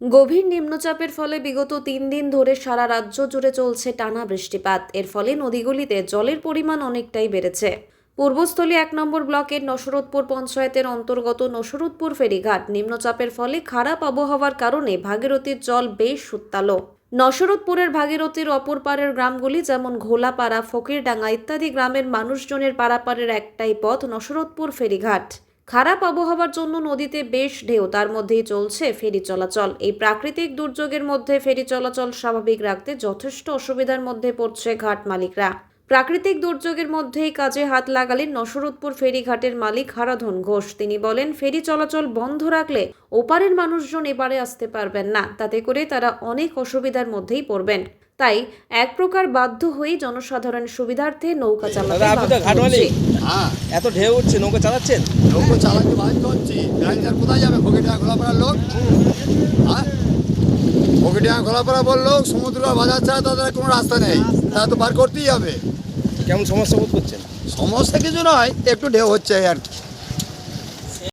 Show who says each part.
Speaker 1: গভীর নিম্নচাপের ফলে বিগত ৩ দিন ধরে সারা রাজ্য জুড়ে চলছে টানা বৃষ্টিপাত। এর ফলে নদীগুলিতে জলের পরিমাণ অনেকটাই বেড়েছে। পূর্বস্থলী ১ নম্বর ব্লকের নসরতপুর পঞ্চায়েতের অন্তর্গত নসরতপুর ফেরিঘাট নিম্নচাপের ফলে খারাপ আবহাওয়ার কারণে ভাগীরথীর জল বেশ উত্তাল। নসরতপুরের ভাগীরথীর অপর পারের গ্রামগুলি যেমন ঘোলাপাড়া, ফকিরডাঙ্গা ইত্যাদি গ্রামের মানুষজনের পারাপারের একটাই পথ নসরতপুর ফেরিঘাট। খারাপ আবহাওয়ার জন্য নদীতে বেশ ঢেউ, তার মধ্যেই চলছে ফেরি চলাচল। এই প্রাকৃতিক দুর্যোগের মধ্যে ফেরি চলাচল স্বাভাবিক রাখতে যথেষ্ট অসুবিধার মধ্যে পড়ছে ঘাট মালিকরা। প্রাকৃতিক দুর্যোগের মধ্যেই কাজে হাত লাগালেন নসরতপুর ফেরিঘাটের মালিক হারাধন ঘোষ। তিনি বলেন, ফেরি চলাচল বন্ধ রাখলে ওপারের মানুষজন এপারে আসতে পারবেন না, তাতে করে তারা অনেক অসুবিধার মধ্যেই পড়বেন। তাই এক প্রকার বাধ্য হয়েই জনসাধারণ সুবিধার্থে নৌকা চালাতে বাধ্য হচ্ছে।
Speaker 2: এত ঢেউ উঠছে, নৌকা চালাচ্ছেন?
Speaker 3: নৌকা চালাতে বাধ্য হচ্ছি। ড্রাইভার কোথায় যাবে? ফকিরডাঙ্গা খোলাপাড়ার লোক, ফকিরডাঙ্গা খোলাপাড়া লোক সমুদ্র বাজার ছাড়া তাদের কোনো রাস্তা নেই, তারা তো পার করতেই হবে।
Speaker 2: কেমন সমস্যা বোধ করছেন?
Speaker 3: সমস্যা কিছু নয়, একটু ঢেউ হচ্ছে আর কি।